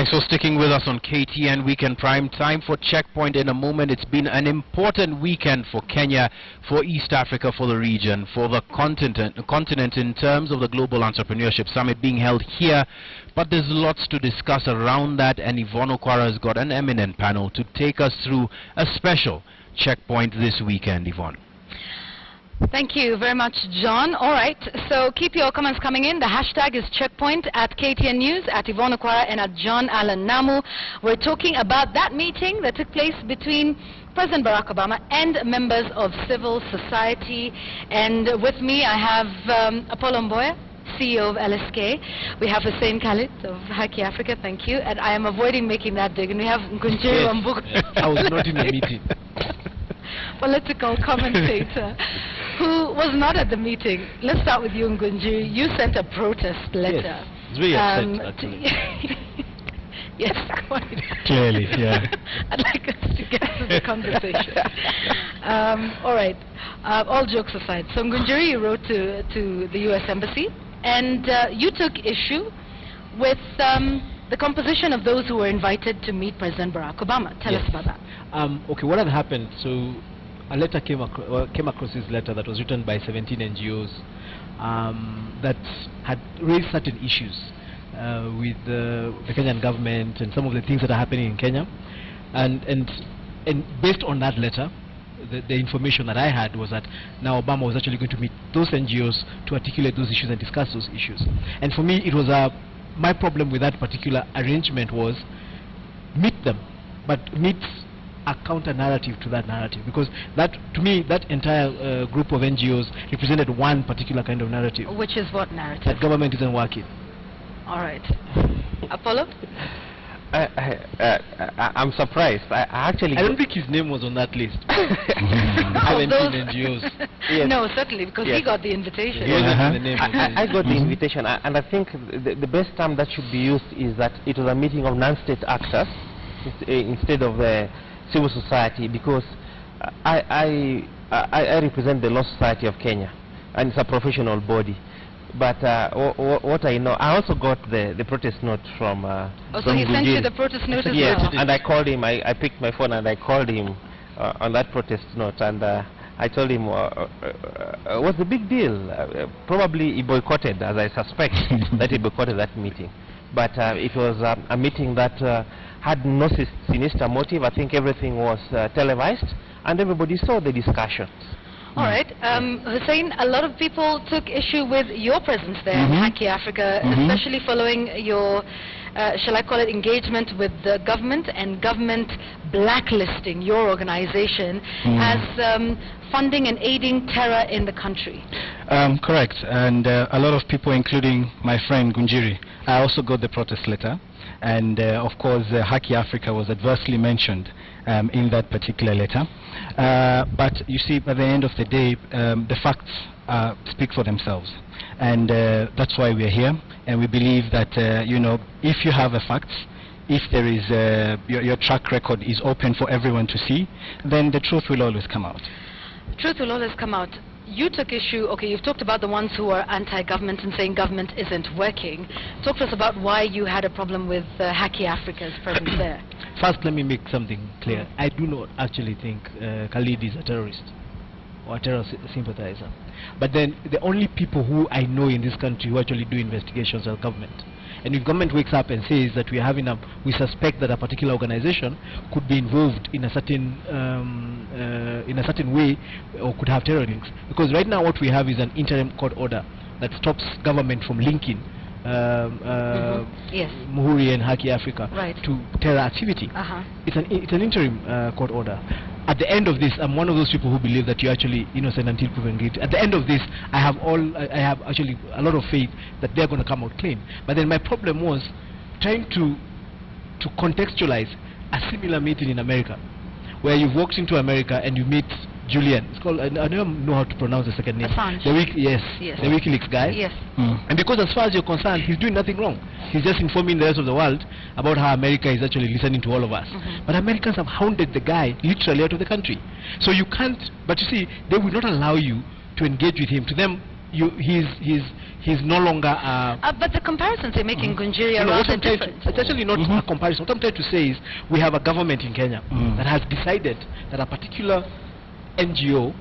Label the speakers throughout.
Speaker 1: Thanks for sticking with us on KTN Weekend Prime Time for Checkpoint in a moment. It's been an important weekend for Kenya, for East Africa, for the region, for the continent in terms of the Global Entrepreneurship Summit being held here. But there's lots to discuss around that, and Yvonne Okwara has got an eminent panel to take us through a special checkpoint this weekend. Yvonne.
Speaker 2: Thank you very much, John. All right, so keep your comments coming in. The hashtag is checkpoint at KTN News, at Yvonne Okwara, and at John Allen Namu. We're talking about that meeting that took place between President Barack Obama and members of civil society. And with me, I have Apollo Mboya, CEO of LSK. We have Hussein Khalid of Haki Africa, thank you. And I am avoiding making that dig. And we have Ngunjiri Wambugu.
Speaker 3: I was not in the meeting.
Speaker 2: Political commentator who was not at the meeting. Let's start with you, Ngunjiri. You sent a protest letter.
Speaker 3: Yes, it's very upset, actually.
Speaker 2: Yes, quite.
Speaker 1: Clearly, yeah.
Speaker 2: I'd like us to get to the conversation. All right, all jokes aside. So Ngunjiri, you wrote to the U.S. Embassy, and you took issue with the composition of those who were invited to meet President Barack Obama. Tell us about that.
Speaker 3: Okay, what had happened, so a letter came across this letter that was written by 17 NGOs that had raised certain issues with the Kenyan government and some of the things that are happening in Kenya. And based on that letter, the information that I had was that now Obama was actually going to meet those NGOs to articulate those issues and discuss those issues. And for me, it was my problem with that particular arrangement was meet them, but meet a counter narrative to that narrative, because that, to me, that entire group of NGOs represented one particular kind of narrative.
Speaker 2: Which is what narrative?
Speaker 3: That government isn't working.
Speaker 2: All right. Apollo?
Speaker 4: I'm surprised. I
Speaker 3: don't think his name was on that list. 17 NGOs.
Speaker 2: Yes. No, certainly, because he got the invitation.
Speaker 4: I got the invitation, and I think the best term that should be used is that it was a meeting of non-state actors instead of the civil society, because I represent the Law Society of Kenya, and it's a professional body. But what I know, I also got the protest note from
Speaker 2: so he sent you the protest note as
Speaker 4: yes,
Speaker 2: well?
Speaker 4: And I called him. I picked my phone and I called him on that protest note, and I told him what's the big deal. Probably he boycotted, as I suspect that he boycotted that meeting. But it was a meeting that had no sinister motive. I think everything was televised, and everybody saw the discussions.
Speaker 2: All right. Hussein, a lot of people took issue with your presence there in Haki Africa, especially following your, shall I call it, engagement with the government and government blacklisting your organization as funding and aiding terror in the country.
Speaker 1: Correct. And a lot of people, including my friend Ngunjiri, I also got the protest letter. And of course, Haki Africa was adversely mentioned in that particular letter. But you see, by the end of the day, the facts speak for themselves. And that's why we're here. And we believe that, you know, if you have a facts, if there is your track record is open for everyone to see, then the truth will always come out.
Speaker 2: Truth will always come out. You took issue, okay, you've talked about the ones who are anti-government and saying government isn't working. Talk to us about why you had a problem with Haki Africa's presence there.
Speaker 3: First, let me make something clear. I do not actually think Khalid is a terrorist or a terror sympathizer. But then the only people who I know in this country who actually do investigations are government. And if government wakes up and says that we suspect that a particular organization could be involved in a certain way or could have terror links, because right now what we have is an interim court order that stops government from linking
Speaker 2: yes.
Speaker 3: Muhuri and Haki Africa to terror activity. It's an interim court order. At the end of this, I'm one of those people who believe that you're actually innocent until proven guilty. At the end of this, I have actually a lot of faith that they're going to come out clean. But then my problem was trying to contextualize a similar meeting in America, where you've walked into America and you meet Julian. It's called, I don't know how to pronounce the second name.
Speaker 2: Assange.
Speaker 3: The WikiLeaks guy.
Speaker 2: Yes.
Speaker 3: And because as far as you're concerned, he's doing nothing wrong. He's just informing the rest of the world about how America is actually listening to all of us. But Americans have hounded the guy literally out of the country. So you can't, but you see, they will not allow you to engage with him. To them, he's no longer.
Speaker 2: But the comparisons you're making, Gunjiri, are rather different.
Speaker 3: It's actually not a comparison. What I'm trying to say is we have a government in Kenya that has decided that a particular NGO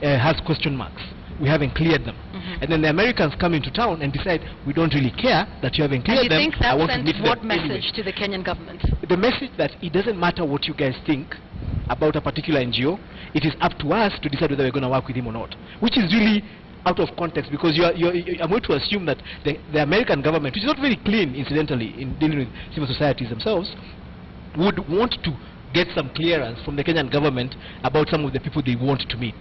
Speaker 3: has question marks. We haven't cleared them. And then the Americans come into town and decide, we don't really care that you haven't cleared them.
Speaker 2: And you think that sent what message
Speaker 3: anyway.
Speaker 2: to the Kenyan government?
Speaker 3: The message that it doesn't matter what you guys think about a particular NGO, it is up to us to decide whether we're going to work with him or not, which is really out of context, because I'm going to assume that the American government, which is not very clean, incidentally, in dealing with civil societies themselves, would want to get some clearance from the Kenyan government about some of the people they want to meet.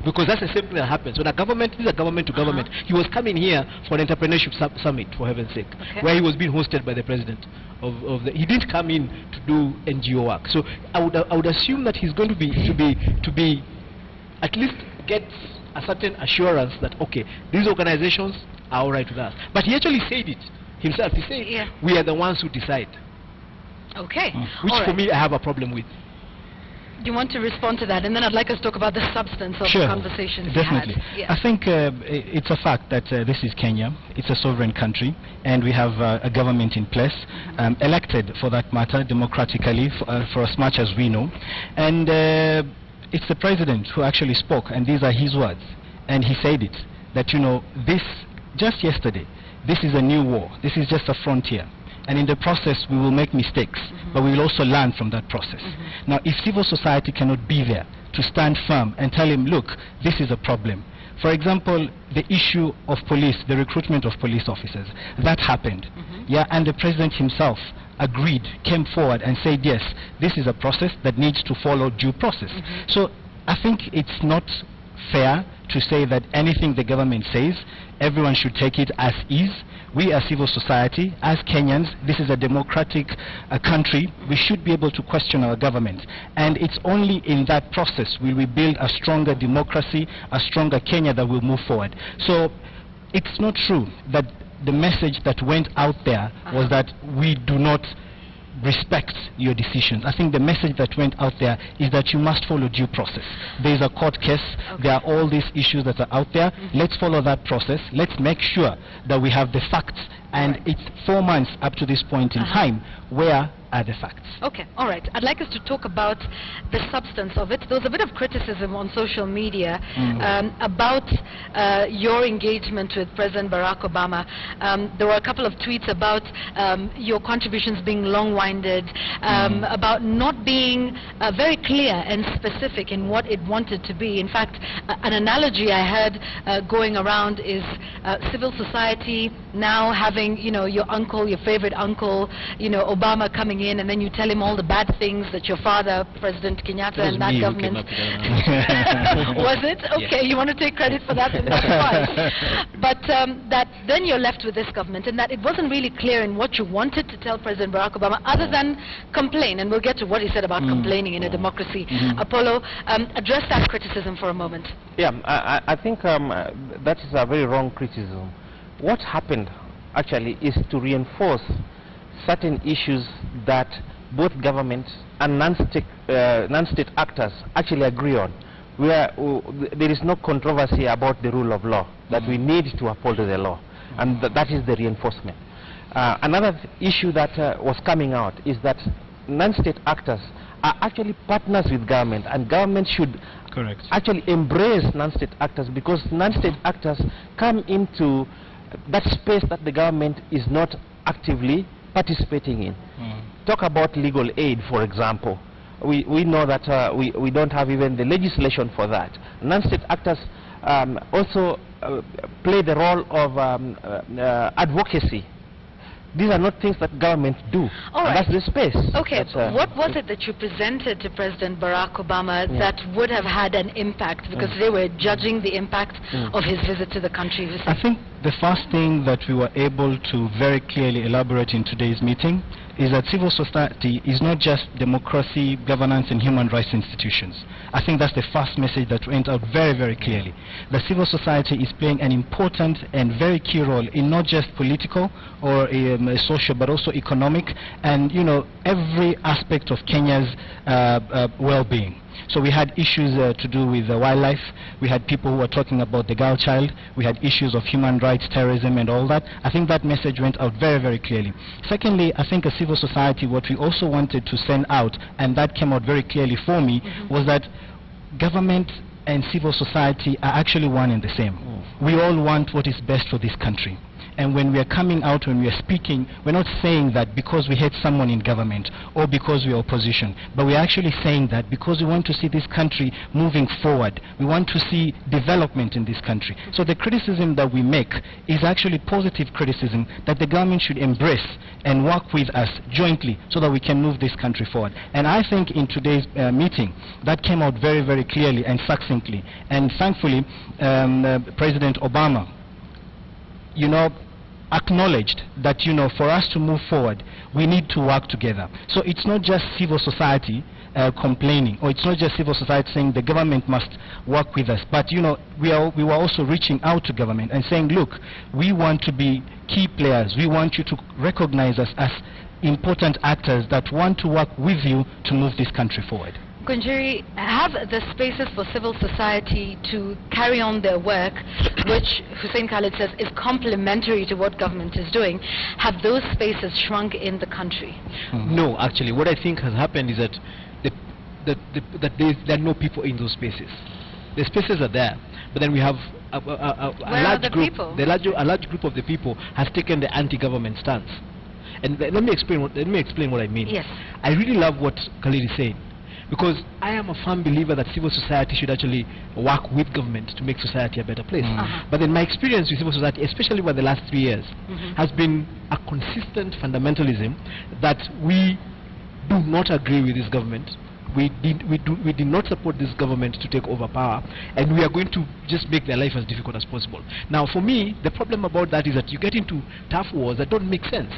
Speaker 3: Because that's the same thing that happens. When a government, this is a government to government, he was coming here for an entrepreneurship summit, for heaven's sake, where he was being hosted by the president of the, he didn't come in to do NGO work. So I would assume that he's going to be at least get a certain assurance that, okay, these organizations are all right with us. But he actually said it himself. He said, we are the ones who decide.
Speaker 2: Okay.
Speaker 3: Which for me I have a problem with.
Speaker 2: Do you want to respond to that? And then I'd like us to talk about the substance of the conversations
Speaker 1: definitely.
Speaker 2: we had.
Speaker 1: I think it's a fact that this is Kenya. It's a sovereign country, and we have a government in place, elected for that matter, democratically, for as much as we know. And it's the president who actually spoke, and these are his words. And he said it, that, you know, this, just yesterday, this is a new war. This is just a frontier. And in the process, we will make mistakes, but we will also learn from that process. Now, if civil society cannot be there to stand firm and tell him, look, this is a problem. For example, the issue of police, the recruitment of police officers, that happened. And the president himself agreed, came forward and said, yes, this is a process that needs to follow due process. So I think it's not fair to say that anything the government says, everyone should take it as is. We as civil society, as Kenyans, this is a democratic country. We should be able to question our government. And it's only in that process will we build a stronger democracy, a stronger Kenya that will move forward. So it's not true that the message that went out there was that we do not respect your decisions. I think the message that went out there is that you must follow due process. There is a court case. There are all these issues that are out there. Let's follow that process. Let's make sure that we have the facts. And it's 4 months up to this point in time. Where are the facts?
Speaker 2: Okay, all right. I'd like us to talk about the substance of it. There was a bit of criticism on social media about your engagement with President Barack Obama. There were a couple of tweets about your contributions being long-winded, about not being very clear and specific in what it wanted to be. In fact, an analogy I heard going around is civil society now having, you know, your uncle, your favorite uncle, you know, Obama coming in, and then you tell him all the bad things that your father, President Kenyatta, and that government... Was it? Okay, you want to take credit for that, and that's fine. But that then you're left with this government, and that it wasn't really clear in what you wanted to tell President Barack Obama, other than complain, and we'll get to what he said about complaining in a democracy. Apollo, address that criticism for a moment.
Speaker 4: Yeah, I think that is a very wrong criticism. What happened actually is to reinforce certain issues that both government and non-state actors actually agree on, where there is no controversy about the rule of law, that we need to uphold the law, and that is the reinforcement. Another issue that was coming out is that non-state actors are actually partners with government, and government should actually embrace non-state actors, because non-state actors come into that space that the government is not actively participating in. Talk about legal aid, for example. We know that we don't have even the legislation for that. Non-state actors also play the role of advocacy. These are not things that government do. That's the space.
Speaker 2: Okay, what was it that you presented to President Barack Obama that would have had an impact? Because they were judging the impact of his visit to the country.
Speaker 1: I think the first thing that we were able to very clearly elaborate in today's meeting is that civil society is not just democracy, governance, and human rights institutions. I think that's the first message that went out very, very clearly. The civil society is playing an important and very key role in not just political or social, but also economic and, you know, every aspect of Kenya's well-being. So we had issues to do with wildlife. We had people who were talking about the girl child. We had issues of human rights, terrorism, and all that. I think that message went out very, very clearly. Secondly, I think as civil society, what we also wanted to send out, and that came out very clearly for me, was that government and civil society are actually one and the same. We all want what is best for this country. And when we are coming out, when we are speaking, we're not saying that because we hate someone in government or because we are opposition, but we're actually saying that because we want to see this country moving forward. We want to see development in this country. So the criticism that we make is actually positive criticism that the government should embrace and work with us jointly so that we can move this country forward. And I think in today's meeting, that came out very, very clearly and succinctly. And thankfully, President Obama, you know, acknowledged that, you know, for us to move forward, we need to work together. So it's not just civil society complaining, or it's not just civil society saying the government must work with us, but, you know, we were also reaching out to government and saying, look, we want to be key players. We want you to recognize us as important actors that want to work with you to move this country forward.
Speaker 2: Kunjiri, have the spaces for civil society to carry on their work, which Hussein Khalid says is complementary to what government is doing, have those spaces shrunk in the country?
Speaker 3: No, actually, what I think has happened is that there are no people in those spaces. The spaces are there, but then we have a large group. A large group of the people has taken the anti-government stance. And let me explain what I mean.
Speaker 2: Yes.
Speaker 3: I really love what Khalid is saying, because I am a firm believer that civil society should actually work with government to make society a better place. But then my experience with civil society, especially over the last 3 years, has been a consistent fundamentalism that we do not agree with this government. We did not support this government to take over power, and we are going to just make their life as difficult as possible. Now, for me, the problem about that is that you get into tough wars that don't make sense.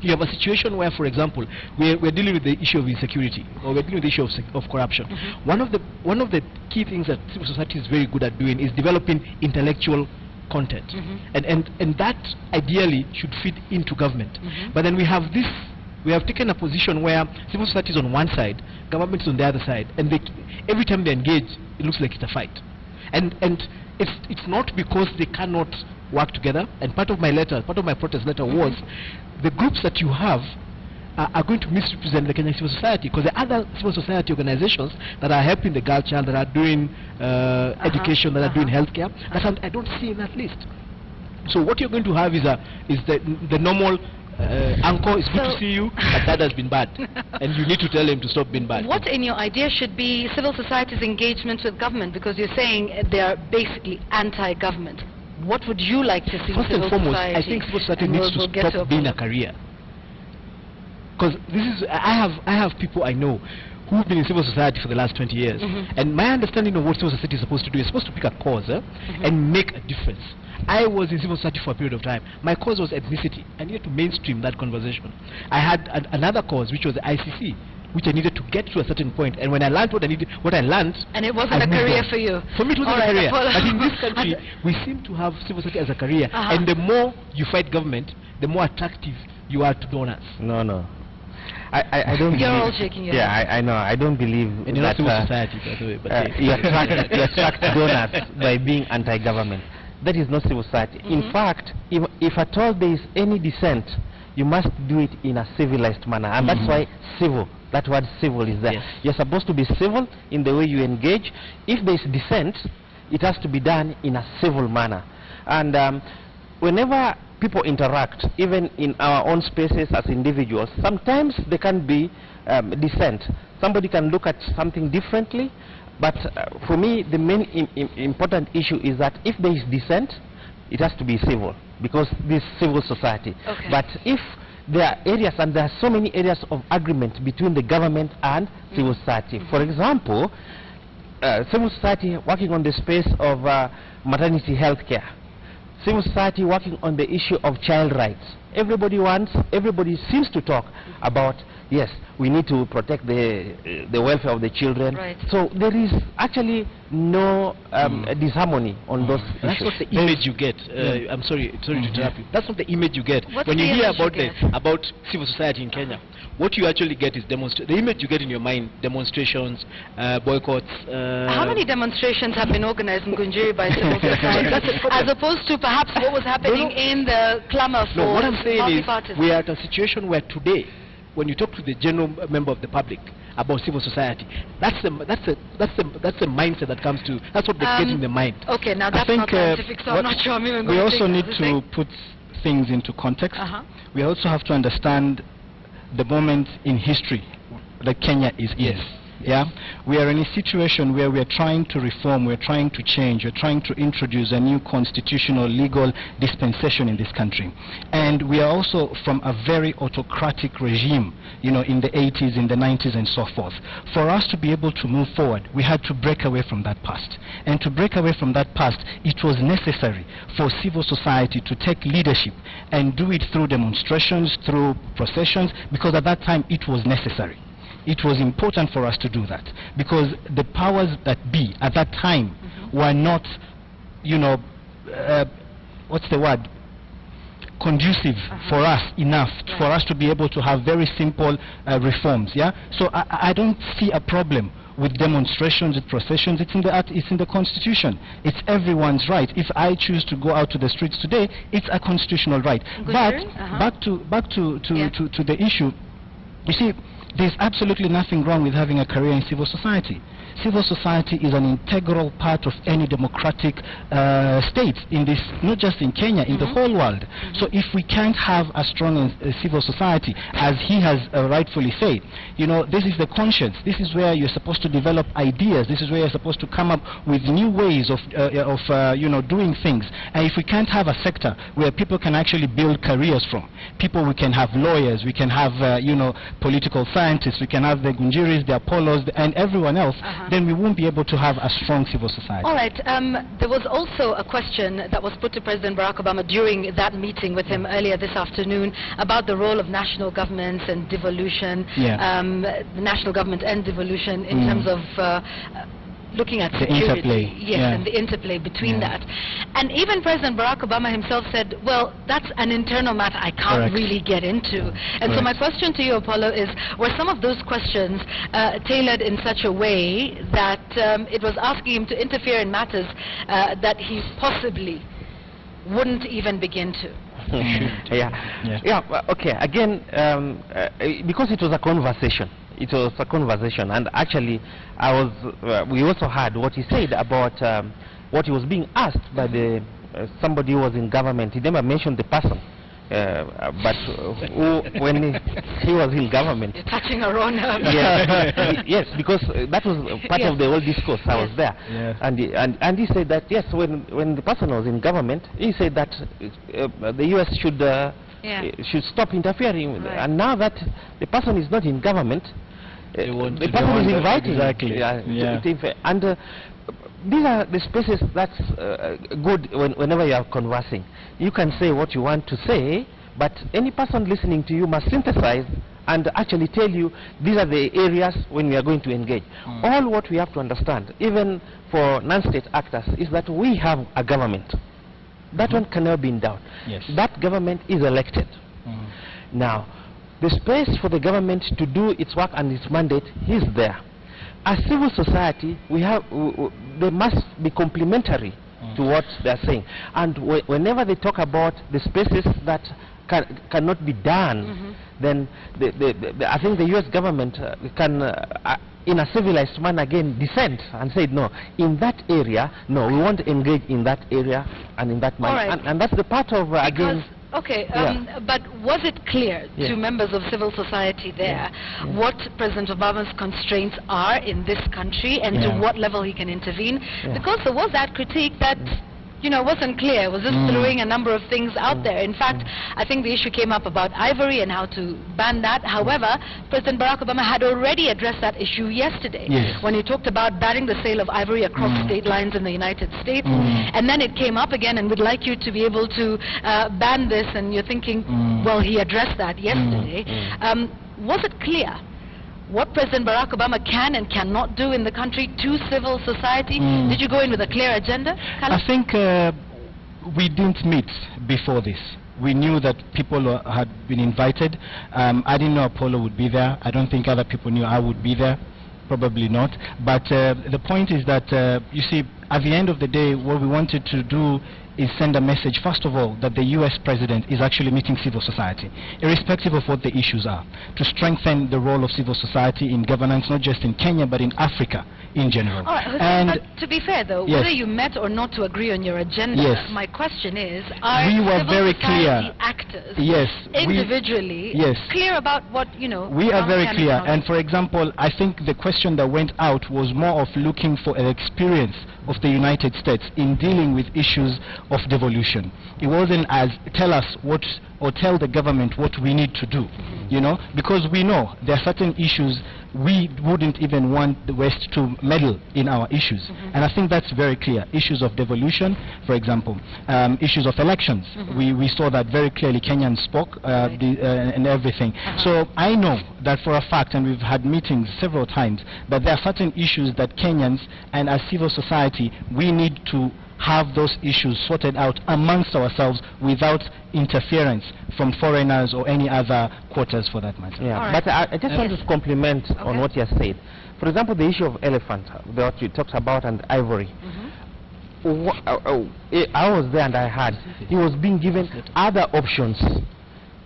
Speaker 3: You have a situation where, for example, we're dealing with the issue of insecurity, or we're dealing with the issue of corruption. One of the key things that civil society is very good at doing is developing intellectual content, and that ideally should fit into government. But then we have taken a position where civil society is on one side, government is on the other side, and every time they engage, it looks like it's a fight. And it's not because they cannot work together. And part of my protest letter was the groups that you have are going to misrepresent the Kenyan civil society, because the other civil society organizations that are helping the girl child, that are doing education, that are doing healthcare, I don't see in that list. So what you're going to have is the normal uncle, it's good to see you, but that has been bad, and you need to tell him to stop being bad.
Speaker 2: What in your idea should be civil society's engagement with government, because you're saying they are basically anti-government? What would you like to see?
Speaker 3: First and foremost, I think civil society needs to stop being a career. Because I have people I know who've been in civil society for the last 20 years, and my understanding of what civil society is supposed to do is supposed to pick a cause and make a difference. I was in civil society for a period of time. My cause was ethnicity. I needed to mainstream that conversation. I had another cause, which was the ICC, which I needed to get to a certain point. And when I learned what I learned,
Speaker 2: and it wasn't a career for you.
Speaker 3: For me, it wasn't a career. But in this country, we seem to have civil society as a career. And the more you fight government, the more attractive you are to donors.
Speaker 4: No. I don't.
Speaker 2: You're all shaking your head.
Speaker 4: I know. I don't believe
Speaker 3: and
Speaker 4: that
Speaker 3: civil society, by the way, but
Speaker 4: you attract donors by being anti-government. That is not civil society. In fact, if at all there is any dissent, you must do it in a civilized manner, and that's why civil. That word civil is there. Yes. You're supposed to be civil in the way you engage. If there is dissent, it has to be done in a civil manner. And whenever people interact, even in our own spaces as individuals, sometimes there can be dissent. Somebody can look at something differently, but for me, the main important issue is that if there is dissent, it has to be civil, because this is civil society. But if there are areas, and there are so many areas of agreement between the government and civil society. For example, civil society working on the space of maternity health care. civil society working on the issue of child rights. Everybody seems to talk about, yes, we need to protect the welfare of the children.
Speaker 2: Right.
Speaker 4: So there is actually no disharmony on those
Speaker 3: That's
Speaker 4: issues.
Speaker 3: not the image you get. I'm sorry to interrupt you. That's not the image you get.
Speaker 2: What's
Speaker 3: when
Speaker 2: the
Speaker 3: you hear
Speaker 2: image
Speaker 3: about civil society in Kenya. What you actually get is the image you get in your mind, demonstrations, boycotts.
Speaker 2: How many demonstrations have been organized in Gunjiri by civil society, as opposed to perhaps what was happening in the clamor for
Speaker 3: No, what I'm saying is
Speaker 2: multi-partism?
Speaker 3: we are at a situation where today, when you talk to the general member of the public about civil society, that's the mindset that comes to. That's what they get in the mind.
Speaker 2: Okay, now
Speaker 1: I
Speaker 2: that's
Speaker 1: think
Speaker 2: not scientific, so I'm not sure I'm even going
Speaker 1: we
Speaker 2: to
Speaker 1: also
Speaker 2: take
Speaker 1: need
Speaker 2: that as a
Speaker 1: to
Speaker 2: thing.
Speaker 1: put things into context.
Speaker 2: Uh-huh.
Speaker 1: We also have to understand the moment in history that Kenya is in. Yeah, we are in a situation where we are trying to reform, we're trying to change, we're trying to introduce a new constitutional legal dispensation in this country. And we are also from a very autocratic regime, you know, in the 80s, in the 90s and so forth. For us to be able to move forward, we had to break away from that past. And to break away from that past, it was necessary for civil society to take leadership and do it through demonstrations, through processions, because at that time it was necessary. It was important for us to do that because the powers that be at that time were not, you know, what's the word, conducive for us enough for us to be able to have very simple reforms. Yeah, so I don't see a problem with demonstrations, with processions. It's in the Constitution. It's everyone's right. If I choose to go out to the streets today, it's a constitutional right. But back to the issue, you see, there's absolutely nothing wrong with having a career in civil society. Civil society is an integral part of any democratic state in this, not just in Kenya, in the whole world. So if we can't have a strong civil society, as he has rightfully said, you know, this is the conscience. This is where you're supposed to develop ideas. This is where you're supposed to come up with new ways of you know, doing things. And if we can't have a sector where people can actually build careers from, we can have lawyers, we can have you know, political scientists, we can have the Gunjiris, the Apollos, and everyone else, then we won't be able to have a strong civil society.
Speaker 2: All right. There was also a question that was put to President Barack Obama during that meeting with him earlier this afternoon about the role of national governments and devolution, the national government and devolution in terms of looking at
Speaker 1: the
Speaker 2: security,
Speaker 1: interplay.
Speaker 2: and the interplay between that. And even President Barack Obama himself said, well, that's an internal matter I can't really get into. And so my question to you, Apollo, is, were some of those questions tailored in such a way that it was asking him to interfere in matters that he possibly wouldn't even begin to?
Speaker 4: Okay, again, because it was a conversation. It was a conversation, and actually, we also heard what he said about what he was being asked by somebody who was in government. He never mentioned the person, but when he was in government.
Speaker 2: You're touching a raw nerve.
Speaker 4: Yes, because that was part of the whole discourse. I was there, and he said that yes, when the person was in government, he said that the U.S. should stop interfering, and now that the person is not in government, the person is inviting. And these are the spaces that's good whenever you are conversing. You can say what you want to say, but any person listening to you must synthesize and actually tell you these are the areas when we are going to engage. All what we have to understand, even for non-state actors, is that we have a government. That one cannot be in doubt. That government is elected. Now, the space for the government to do its work and its mandate is there. As civil society, they must be complementary to what they are saying. And whenever they talk about the spaces that cannot be done, then I think the U.S. government can, in a civilized manner, again dissent and say, no, in that area, no, we won't engage in that area and in that manner. And that's the part of, again...
Speaker 2: Okay, but was it clear to members of civil society there what President Obama's constraints are in this country and to what level he can intervene? Because there was that critique that you know, wasn't clear. It was just throwing a number of things out there. In fact, I think the issue came up about ivory and how to ban that. However, President Barack Obama had already addressed that issue yesterday when he talked about banning the sale of ivory across state lines in the United States. And then it came up again, and we'd like you to be able to ban this, and you're thinking, well, he addressed that yesterday. Was it clear what President Barack Obama can and cannot do in the country to civil society? Did you go in with a clear agenda?
Speaker 1: I think we didn't meet before this. We knew that people had been invited. I didn't know Apollo would be there. I don't think other people knew I would be there. Probably not. But the point is that, you see, at the end of the day, what we wanted to do is send a message, first of all, that the US president is actually meeting civil society, irrespective of what the issues are, to strengthen the role of civil society in governance, not just in Kenya, but in Africa in general.
Speaker 2: All right,
Speaker 1: and
Speaker 2: but to be fair, though, whether you met or not to agree on your agenda, my question is, are
Speaker 1: we were
Speaker 2: civil
Speaker 1: very
Speaker 2: society
Speaker 1: clear.
Speaker 2: actors
Speaker 1: Individually
Speaker 2: clear about what, you know?
Speaker 1: We are very clear. And for example, I think the question that went out was more of looking for an experience of the United States in dealing with issues of devolution. It wasn't as tell us what, or tell the government what we need to do, you know, because we know there are certain issues we wouldn't even want the West to meddle in our issues. And I think that's very clear. Issues of devolution, for example, issues of elections. We saw that very clearly. Kenyans spoke and everything. So I know that for a fact, and we've had meetings several times, but there are certain issues that Kenyans and as civil society, we need to have those issues sorted out amongst ourselves without interference from foreigners or any other quarters for that matter.
Speaker 4: Yeah, but I just want to compliment on what you have said. For example, the issue of elephant, that you talked about, and ivory. I was there and I heard he was being given other options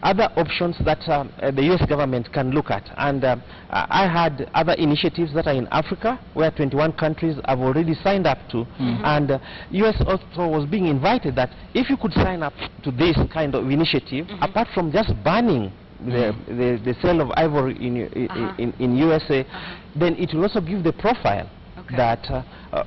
Speaker 4: that the US government can look at. And I had other initiatives that are in Africa where 21 countries have already signed up to. And US also was being invited that if you could sign up to this kind of initiative, apart from just banning the sale of ivory in USA, then it will also give the profile that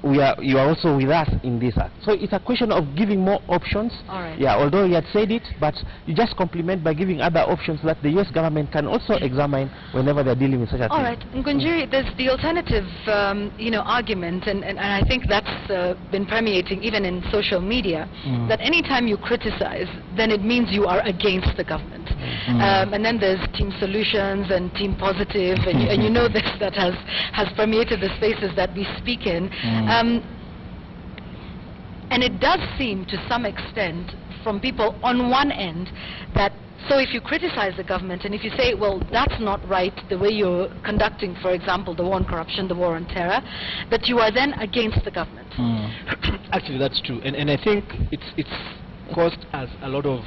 Speaker 4: you are also with us in this act. So it's a question of giving more options. Yeah, although you had said it, but you just complement by giving other options that the US government can also examine whenever they're dealing with such a thing.
Speaker 2: All right, Ngunjiri, there's the alternative, argument, and I think that's been permeating even in social media, that anytime you criticize, then it means you are against the government. And then there's Team Solutions and Team Positive, and you know this, that has permeated the spaces that we speak in. And it does seem to some extent from people on one end that, so if you criticize the government and if you say, well, that's not right, the way you're conducting, for example, the war on corruption, the war on terror, that you are then against the government.
Speaker 3: Actually, that's true. And I think it's caused us a lot of,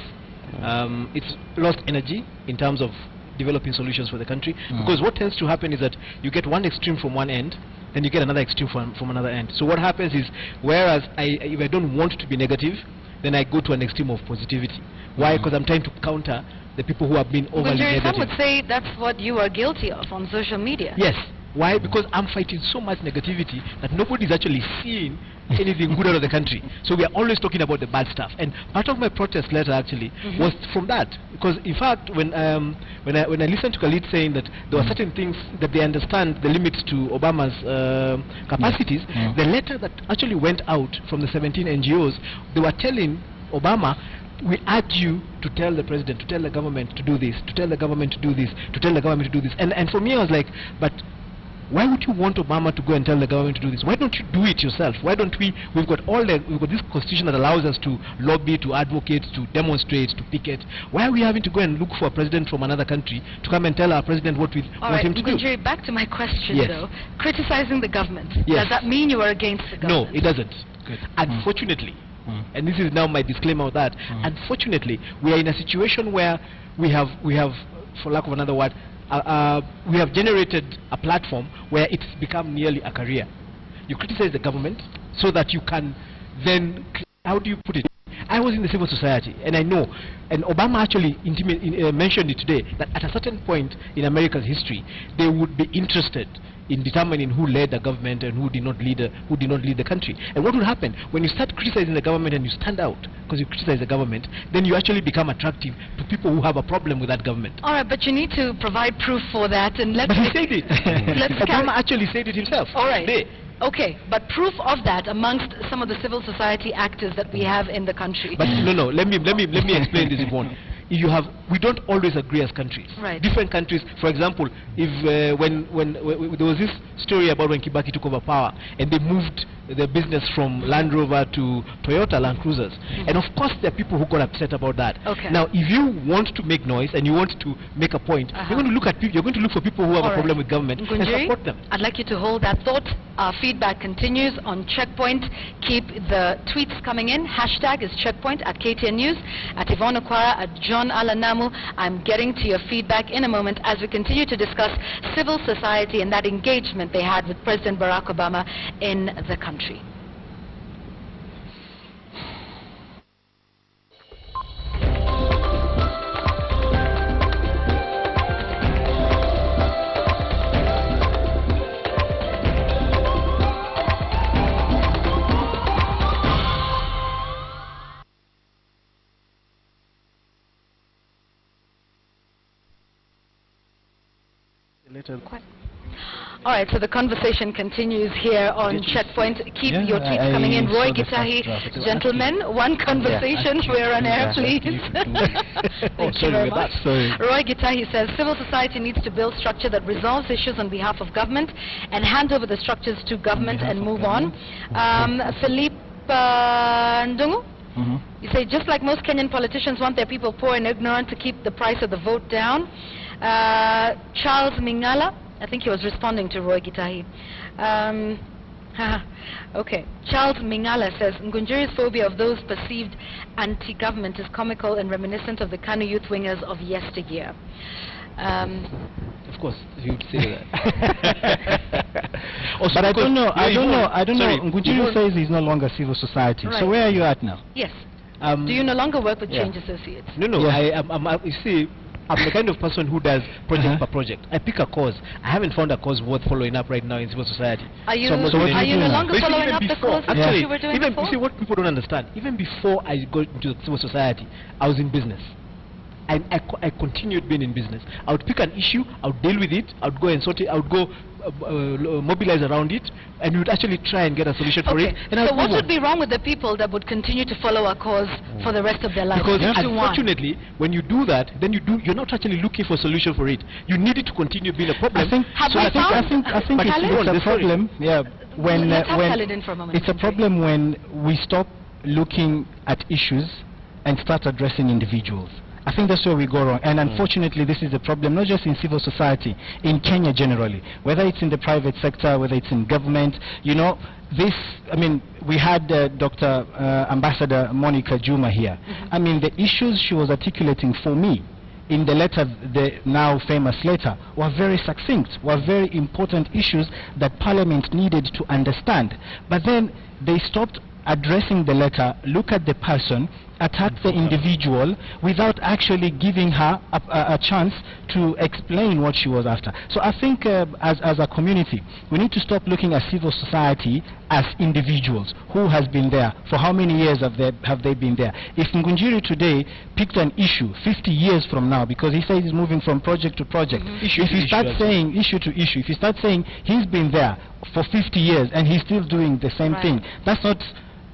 Speaker 3: it's lost energy in terms of developing solutions for the country. Because what tends to happen is that you get one extreme from one end, then you get another extreme from another end. So what happens is, whereas if I don't want to be negative, then I go to an extreme of positivity. Why? Because I'm trying to counter the people who have been overly negative.
Speaker 2: Some would say that's what you are guilty of on social media.
Speaker 3: Yes. Why? Because I'm fighting so much negativity that nobody's actually seeing anything good out of the country. So we are always talking about the bad stuff. And part of my protest letter actually was from that. Because in fact, when I listened to Khalid saying that there were certain things that they understand the limits to Obama's capacities, the letter that actually went out from the 17 NGOs, they were telling Obama, we urge you to tell the president, to tell the government to do this, to tell the government to do this, to tell the government to do this. And for me, I was like, but why would you want Obama to go and tell the government to do this? Why don't you do it yourself? Why don't we've got this constitution that allows us to lobby, to advocate, to demonstrate, to picket. Why are we having to go and look for a president from another country to come and tell our president what we want him to do?
Speaker 2: Back to my question though. Criticizing the government, does that mean you are against the government?
Speaker 3: No, it doesn't. Good. Unfortunately, and this is now my disclaimer of that, unfortunately, we are in a situation where we have, for lack of another word, we have generated a platform where it's become nearly a career. You criticize the government so that you can then, how do you put it? I was in the civil society, and I know, and Obama actually mentioned it today, that at a certain point in America's history, they would be interested in determining who led the government and who did not lead the country. And what will happen when you start criticizing the government and you stand out because you criticize the government, then you actually become attractive to people who have a problem with that government.
Speaker 2: All right, but you need to provide proof for that, and let's.
Speaker 3: But he said it. Obama actually said it himself.
Speaker 2: All right. Okay, but proof of that amongst some of the civil society actors that we have in the country.
Speaker 3: But no. Let me explain this, Yvonne. We don't always agree as countries.
Speaker 2: Right.
Speaker 3: Different countries, for example, if when there was this story about when Kibaki took over power and they moved their business from Land Rover to Toyota Land Cruisers, and of course there are people who got upset about that.
Speaker 2: Okay.
Speaker 3: Now, if you want to make noise and you want to make a point, you're going to look at people. You're going to look for people who have a problem with government and support them.
Speaker 2: I'd like you to hold that thought. Our feedback continues on Checkpoint. Keep the tweets coming in. Hashtag is Checkpoint at KTN News, at Yvonne Okwara, at John Alanamu. I'm getting to your feedback in a moment as we continue to discuss civil society and that engagement they had with President Barack Obama in the country. All right, so the conversation continues here on Checkpoint. Keep your tweets coming in. Roy Gitahi, gentlemen, one conversation. We're on air, please. Thank you very much. Roy Gitahi says, civil society needs to build structure that resolves issues on behalf of government and hand over the structures to government and move on. Philippe Ndungu? You say, just like most Kenyan politicians want their people poor and ignorant to keep the price of the vote down. Charles Mingala, I think he was responding to Roy Gitahi. Okay. Charles Mingala says, Ngunjiri's phobia of those perceived anti-government is comical and reminiscent of the Kanu youth wingers of yesteryear.
Speaker 3: Of course, he would say that.
Speaker 1: But I don't know. Ngunjiri says he's no longer civil society.
Speaker 2: Right.
Speaker 1: So where are you at now?
Speaker 2: Yes. Do you no longer work with Change Associates?
Speaker 3: No. You see, I'm the kind of person who does project per project. I pick a cause. I haven't found a cause worth following up right now in civil society.
Speaker 2: Are you no longer following up the cause that you were doing before?
Speaker 3: You see, what people don't understand, even before I got into civil society, I was in business. And I continued being in business. I would pick an issue, I would deal with it, I would go and sort it, I would go mobilize around it, and we would actually try and get a solution for it. And
Speaker 2: so what would be wrong with the people that would continue to follow a cause for the rest of their lives?
Speaker 3: Because unfortunately, when you do that, then you're not actually looking for a solution for it. You need it to continue being a problem.
Speaker 1: I think it's a problem. Yeah, it's a problem when we stop looking at issues and start addressing individuals. I think that's where we go wrong, and unfortunately this is a problem not just in civil society, in Kenya generally, whether it's in the private sector, whether it's in government. You know, we had Dr. Ambassador Monica Juma here. I mean, the issues she was articulating for me in the letter, the now famous letter, were very succinct, were very important issues that Parliament needed to understand. But then they stopped addressing the letter, look at the person, attack the individual without actually giving her a chance to explain what she was after. So I think as a community, we need to stop looking at civil society as individuals. Who has been there? For how many years have they been there? If Ngunjiri today picked an issue 50 years from now, because he says he's moving from project to project, if you start saying issue to issue, if you start saying he's been there for 50 years and he's still doing the same thing, that's not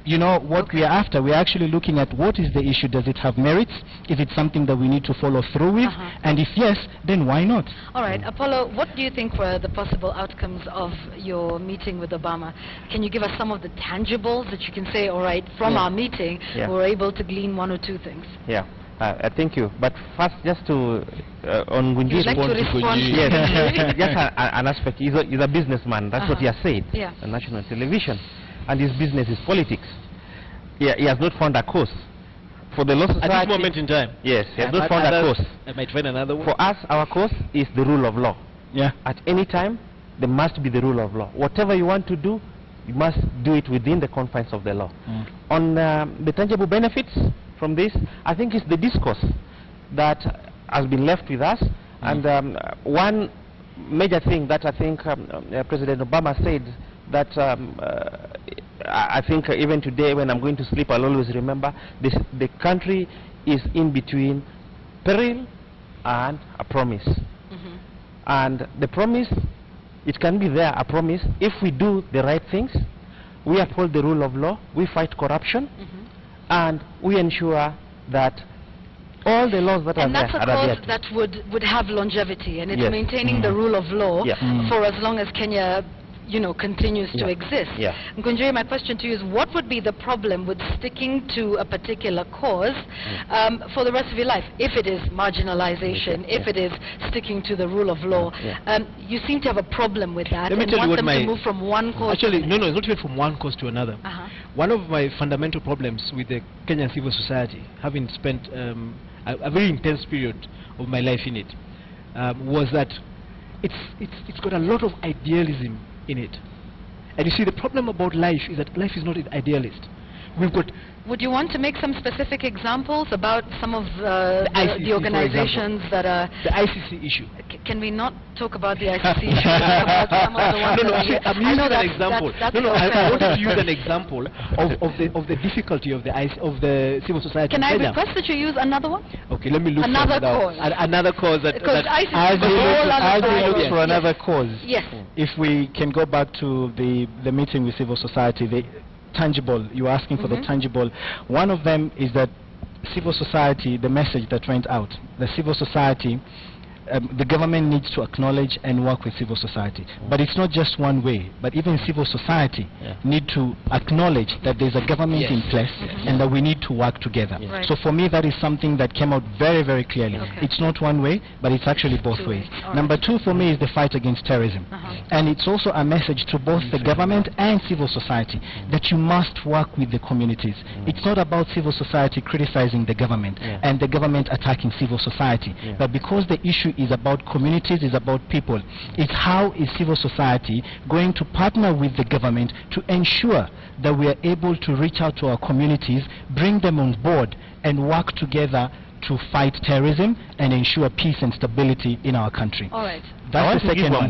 Speaker 1: what we are after. We are actually looking at what is the issue. Does it have merits? Is it something that we need to follow through with? And if yes, then why not? All
Speaker 2: right, Apollo, what do you think were the possible outcomes of your meeting with Obama? Can you give us some of the tangibles that you can say, all right, from our meeting, we were able to glean one or two things?
Speaker 4: Yeah. Thank you. But first, just to on Ngunjiri's
Speaker 2: point,
Speaker 4: yes, just an aspect. He's a businessman. That's what he has said on national television. And his business is politics. He has not found a cause. For the law society...
Speaker 3: At this moment in time?
Speaker 4: Yes, he has not found a cause.
Speaker 3: I might find another one.
Speaker 4: For us, our cause is the rule of law.
Speaker 1: Yeah.
Speaker 4: At any time, there must be the rule of law. Whatever you want to do, you must do it within the confines of the law. On the tangible benefits from this, I think it's the discourse that has been left with us. And one major thing that I think President Obama said that I think even today when I'm going to sleep, I'll always remember this: the country is in between peril and a promise. And the promise, it can be there, a promise, if we do the right things, we uphold the rule of law, we fight corruption, and we ensure that all the laws that are there are adhered to.
Speaker 2: And that's a cause that would have longevity, and it's maintaining the rule of law for as long as Kenya, you know, continues to exist. Ngunjiri, my question to you is, what would be the problem with sticking to a particular cause for the rest of your life? If it is marginalization, if it is sticking to the rule of law, you seem to have a problem with that and want them to move from one cause to another.
Speaker 3: No, it's not even from one cause to another. One of my fundamental problems with the Kenyan civil society, having spent a very intense period of my life in it, was that it's got a lot of idealism in it. And you see, the problem about life is that life is not an idealist. We've got...
Speaker 2: Would you want to make some specific examples about some of the organizations that are...
Speaker 3: The ICC issue.
Speaker 2: Can we not talk about the ICC issue? About some of the ones
Speaker 3: I'm using an example. I want to use an example of the difficulty of the civil society.
Speaker 2: Can I request that you use another one?
Speaker 3: Okay, let me look
Speaker 2: another
Speaker 3: for
Speaker 2: cause.
Speaker 3: Another cause that...
Speaker 2: Because ICC
Speaker 1: as we look for another cause,
Speaker 2: yes.
Speaker 1: If we can go back to the meeting with civil society, the tangible, you're asking for the tangible. One of them is that civil society, the message that went out, the civil society, the government needs to acknowledge and work with civil society. But it's not just one way, but even civil society need to acknowledge that there's a government in place and that we need to work together.
Speaker 2: Right.
Speaker 1: So for me, that is something that came out very, very clearly. It's not one way, but it's actually both ways. Number two for me is the fight against terrorism. And it's also a message to both the government and civil society that you must work with the communities. It's not about civil society criticizing the government and the government attacking civil society. But because the issue is about communities, is about people, it's how is civil society going to partner with the government to ensure that we are able to reach out to our communities, bring them on board and work together to fight terrorism and ensure peace and stability in our country.
Speaker 2: All right.
Speaker 1: That's the second one.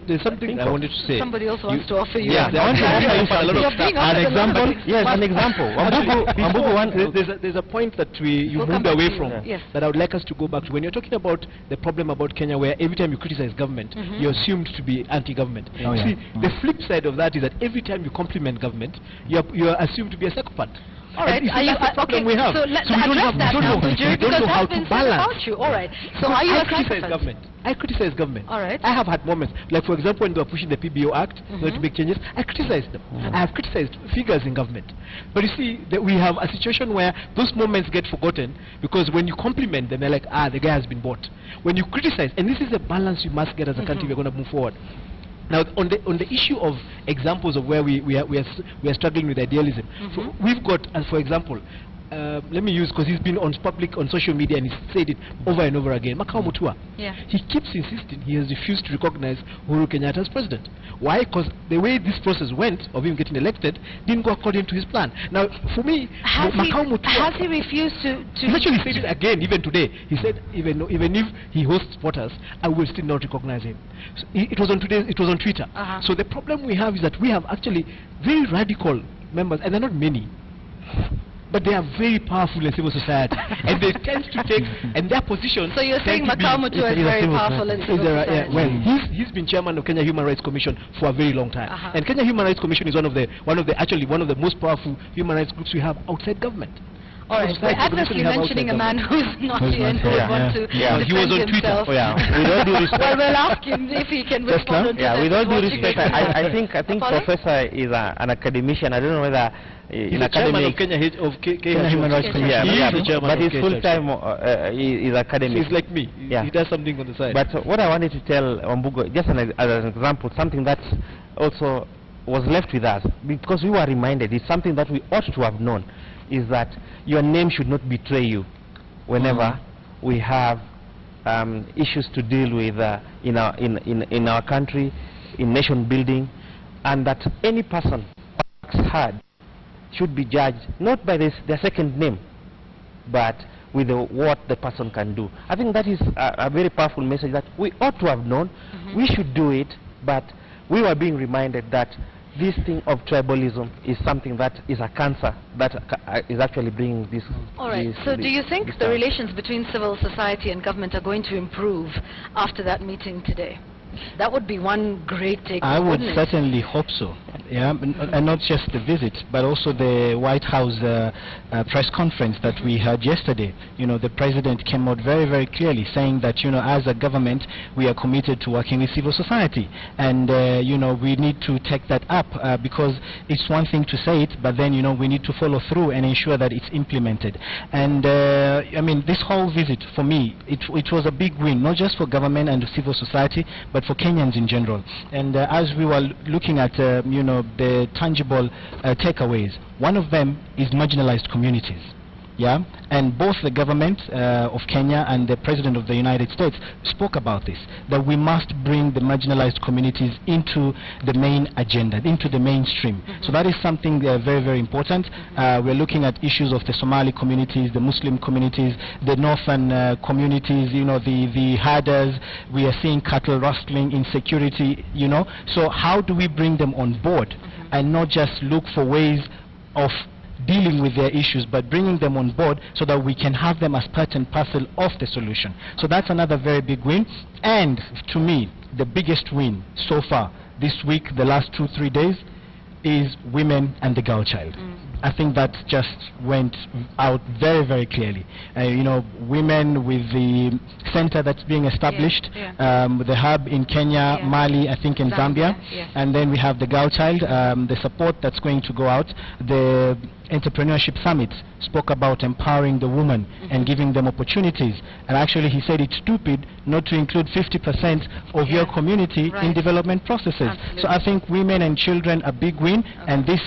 Speaker 3: There's something I wanted to say.
Speaker 2: Somebody else wants to offer you.
Speaker 3: Yeah, I want to offer a lot of stuff.
Speaker 1: An example? Yes, an example.
Speaker 3: There's a point that you moved away from that I would like us to go back to. When you're talking about the problem about Kenya, where every time you criticize government, you're assumed to be anti-government. See, the flip side of that is that every time you compliment government, you're assumed to be a psychopath.
Speaker 2: All right,
Speaker 3: that's the problem we have.
Speaker 2: So let's address that now, Ngunjiri, because
Speaker 3: how
Speaker 2: that's been
Speaker 3: to
Speaker 2: said
Speaker 3: balance.
Speaker 2: about you. All right, so are you
Speaker 3: I
Speaker 2: a
Speaker 3: criticize
Speaker 2: psychopath?
Speaker 3: government. I criticize government.
Speaker 2: All right.
Speaker 3: I have had moments, like for example when they were pushing the PBO Act, to make changes, I criticized them. I have criticized figures in government. But you see, that we have a situation where those moments get forgotten, because when you compliment them, they're like, the guy has been bought. When you criticize, and this is a balance you must get as a country if you're going to move forward. Now, on the issue of examples of where we are struggling with idealism, so we've got, for example, let me use, because he's been on social media and he's said it over and over again, Makao Mutua. He keeps insisting he has refused to recognize Uhuru Kenyatta as president. Why? Because the way this process went of him getting elected didn't go according to his plan. Now, for me, Makao Mutua...
Speaker 2: Has he refused to...
Speaker 3: He actually said it again, even today. He said, even if he hosts voters, I will still not recognize him. So it was on Twitter. So the problem we have is that we have actually very radical members, and they're not many, but they are very powerful in civil society, and they tend to take, and their position.
Speaker 2: So you're saying Makao Mutua is very powerful in civil society?
Speaker 3: Well, he's been chairman of Kenya Human Rights Commission for a very long time, and Kenya Human Rights Commission is one of the most powerful human rights groups we have outside government.
Speaker 2: All right, we're adversely mentioning a man who's not here and who would want to defend
Speaker 3: he was on
Speaker 2: himself.
Speaker 3: Twitter.
Speaker 4: With all due respect.
Speaker 2: Well, we'll ask him if he can respond to that.
Speaker 4: With all due respect, I think Professor is an academician. I don't know whether in academic...
Speaker 3: Kenya Human Rights Commission.
Speaker 4: But his full-time is academic.
Speaker 3: He's like me. He does something on the side.
Speaker 4: But what I wanted to tell Wambugu, just as an example, something that also was left with us, because we were reminded, it's something that we ought to have known, is that your name should not betray you whenever we have issues to deal with in our country, in nation building, and that any person who works hard should be judged not by their second name, but with what the person can do. I think that is a very powerful message that we ought to have known. We should do it, but we were being reminded that this thing of tribalism is something that is a cancer that is actually bringing this.
Speaker 2: All right. So do you think the relations between civil society and government are going to improve after that meeting today? That would be one great takeaway.
Speaker 1: I would certainly hope so. Yeah, and not just the visit, but also the White House press conference that we had yesterday. You know, the president came out very, very clearly saying that, you know, as a government, we are committed to working with civil society, and you know, we need to take that up because it's one thing to say it, but then, you know, we need to follow through and ensure that it's implemented. And I mean, this whole visit for me, it was a big win, not just for government and civil society, but for Kenyans in general. And as we were looking at you know, the tangible takeaways, one of them is marginalized communities. Yeah, and both the government of Kenya and the President of the United States spoke about this, that we must bring the marginalized communities into the main agenda, into the mainstream. So that is something very, very important. We're looking at issues of the Somali communities, the Muslim communities, the northern communities, you know, the herders. We are seeing cattle rustling, insecurity, you know. So how do we bring them on board and not just look for ways of dealing with their issues, but bringing them on board so that we can have them as part and parcel of the solution. So that's another very big win. And to me, the biggest win so far this week, the last 2-3 days, is women and the girl child. I think that just went out very, very clearly. You know, women with the center that's being established, the hub in Kenya, Mali, I think in Zambia, and then we have the girl child, the support that's going to go out. The Entrepreneurship Summit spoke about empowering the woman and giving them opportunities. And actually he said it's stupid not to include 50% of your community in development processes. So I think women and children a big win, and this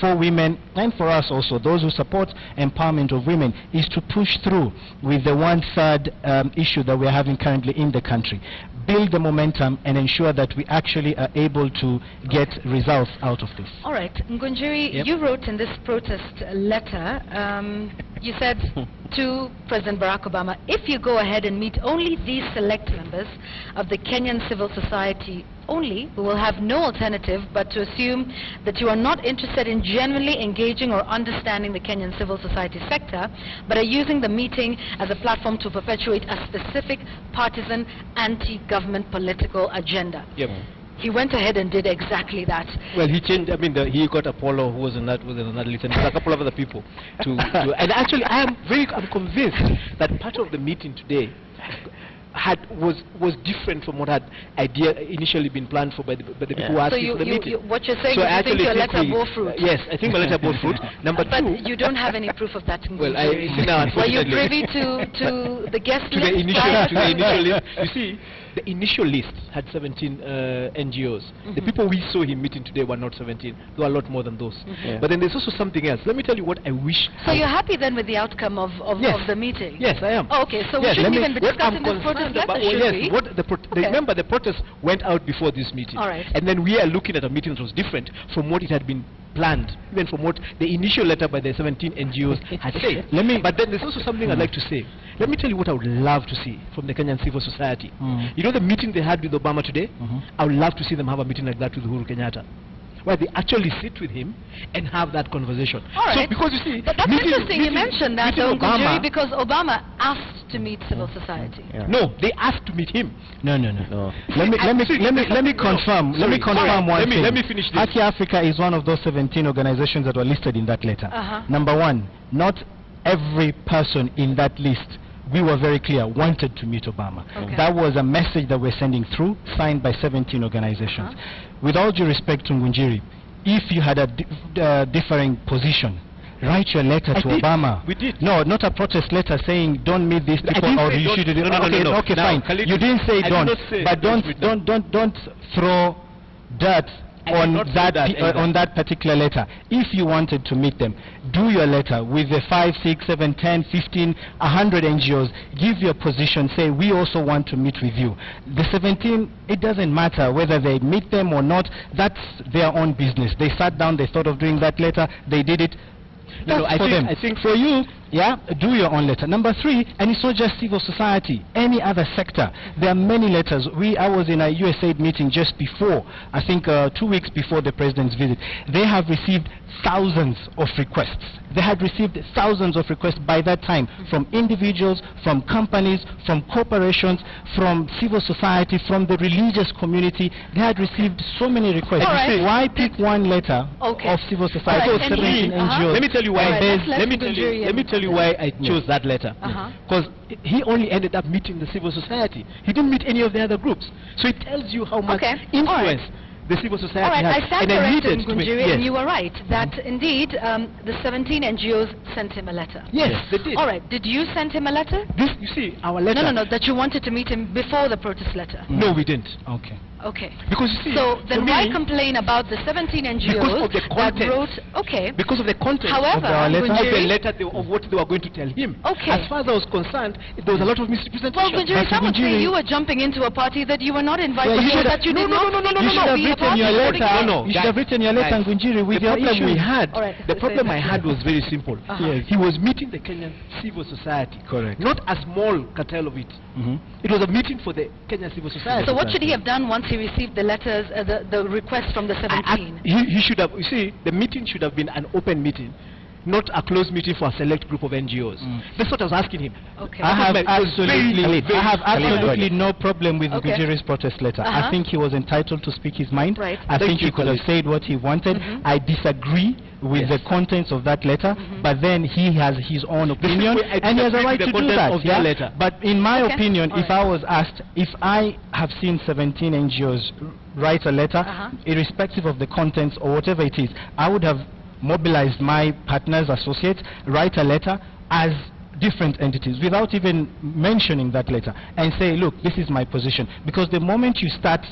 Speaker 1: for women and for us also, those who support empowerment of women, is to push through with the 1/3 issue that we're having currently in the country. Build the momentum and ensure that we actually are able to get results out of this.
Speaker 2: All right. Ngunjiri, you wrote in this protest letter, you said to President Barack Obama, if you go ahead and meet only these select members of the Kenyan civil society only, we will have no alternative but to assume that you are not interested in genuinely engaging or understanding the Kenyan civil society sector, but are using the meeting as a platform to perpetuate a specific partisan anti-government political agenda. He went ahead and did exactly that.
Speaker 3: Well, he changed. I mean, he got Apollo, who was in that list, and a couple of other people. And actually, I'm convinced that part of the meeting today was different from what had initially been planned for by the people who asked for the meeting.
Speaker 2: What you're saying is you think your letter bore fruit?
Speaker 3: Yes, I think my letter bore fruit. Number two.
Speaker 2: But you don't have any proof of that.
Speaker 3: Well, I see now.
Speaker 2: Were you privy to the guest list?
Speaker 3: To the initial list. You see, the initial list had 17 NGOs. The people we saw him meeting today were not 17. There were a lot more than those. But then there's also something else. Let me tell you what I wish.
Speaker 2: So you're happy then with the outcome of the meeting?
Speaker 3: Yes, I am.
Speaker 2: Oh, okay, so we shouldn't even be discussing this protest letter, should we?
Speaker 3: Remember, the protest went out before this meeting.
Speaker 2: All right.
Speaker 3: And then we are looking at a meeting that was different from what it had been planned, even from what the initial letter by the 17 NGOs had said. But then there's also something I'd like to say. Let me tell you what I would love to see from the Kenyan civil society. You know the meeting they had with Obama today? I would love to see them have a meeting like that with Uhuru Kenyatta, where they actually sit with him and have that conversation.
Speaker 2: All right.
Speaker 3: So because you see,
Speaker 2: that's interesting you mentioned that, Obama, because Obama asked to meet civil society.
Speaker 3: No, they asked to meet him.
Speaker 1: No. Let me confirm. Let me confirm one thing.
Speaker 3: Let me finish this.
Speaker 1: Haki Africa is one of those 17 organizations that were listed in that letter. Number one, not every person in that list, we were very clear, wanted to meet Obama. That was a message that we're sending through, signed by 17 organizations. With all due respect to Ngunjiri, if you had a differing position, write your letter to Obama.
Speaker 3: We did.
Speaker 1: No, not a protest letter saying don't meet these people or you should. Okay, fine. You didn't say don't, but don't throw dirt on that particular letter. If you wanted to meet them, do your letter with the 5, 6, 7, 10, 15, 100 NGOs. Give your position. Say we also want to meet with you. The 17, it doesn't matter whether they meet them or not. That's their own business. They sat down. They thought of doing that letter. They did it. I think for you, Yeah, do your own letter. Number 3, and it's not just civil society, any other sector. There are many letters. I was in a USAID meeting just before, I think 2 weeks before the president's visit. They have received thousands of requests. They had received thousands of requests by that time from individuals, from companies, from corporations, from civil society, from the religious community. They had received so many requests.
Speaker 2: Right.
Speaker 1: Why pick one letter of civil society?
Speaker 2: Right.
Speaker 1: 17 NGOs.
Speaker 3: Let me tell you why.
Speaker 2: Right.
Speaker 3: Let me tell you why I chose that letter. Because he only ended up meeting the civil society. He didn't meet any of the other groups. So it tells you how much influence the civil society
Speaker 2: all right,
Speaker 3: has.
Speaker 2: I stand corrected, Ngunjiri,
Speaker 3: yes.
Speaker 2: and you were right that indeed the 17 NGOs sent him a letter.
Speaker 3: Yes, they did.
Speaker 2: All right, did you send him a letter?
Speaker 3: This, you see, our letter.
Speaker 2: No, that you wanted to meet him before the protest letter.
Speaker 3: No, we didn't.
Speaker 1: Okay.
Speaker 2: Okay.
Speaker 3: Because you see,
Speaker 2: so then
Speaker 3: me,
Speaker 2: why complain about the 17 NGOs
Speaker 3: of the
Speaker 2: that wrote? Okay.
Speaker 3: Because of the content
Speaker 2: However,
Speaker 3: of our letter,
Speaker 2: Ngunjiri,
Speaker 3: of what they were going to tell him.
Speaker 2: Okay.
Speaker 3: As far as I was concerned, there was a lot of misrepresentation.
Speaker 2: Well, Ngunjiri, some would say you were jumping into a party that you were not invited to, that you did not.
Speaker 1: You should have written your letter. You should have written your letter, Ngunjiri, with your issue.
Speaker 3: The problem I had was very simple. Yes. He was meeting the Kenyan civil society.
Speaker 1: Correct.
Speaker 3: Not a small cartel of it. It was a meeting for the Kenyan civil society.
Speaker 2: So what should he have done once he received the letters, the request from the 17?
Speaker 3: He should have, you see, the meeting should have been an open meeting, not a closed meeting for a select group of NGOs. That's what I was asking him.
Speaker 2: Okay.
Speaker 1: I have absolutely no problem with Ngunjiri's protest letter. I think he was entitled to speak his mind.
Speaker 2: Right.
Speaker 1: I think he could have said what he wanted. I disagree with the contents of that letter, but then he has his own opinion, and he has a right to do that. But in my opinion, if I was asked, if I have seen 17 NGOs write a letter, irrespective of the contents or whatever it is, I would have mobilized my partners, associates, write a letter as different entities without even mentioning that letter and say, look, this is my position. Because the moment you start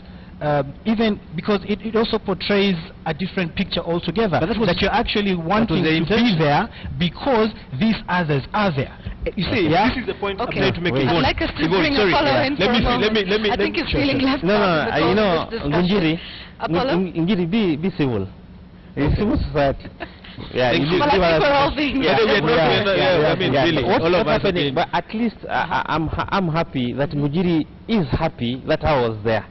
Speaker 1: even because it also portrays a different picture altogether, that you're actually wanting to be there because these others are there.
Speaker 3: You see, this is the point I'm trying to make.
Speaker 2: I'd like us to bring Apollo in for a moment. I think he's feeling left out.
Speaker 5: No, you know, Ngunjiri, be civil. It's civil society. Yeah,
Speaker 2: well, I think we're all being
Speaker 5: what's happening? But at least I'm happy that Ngunjiri is happy that I was there.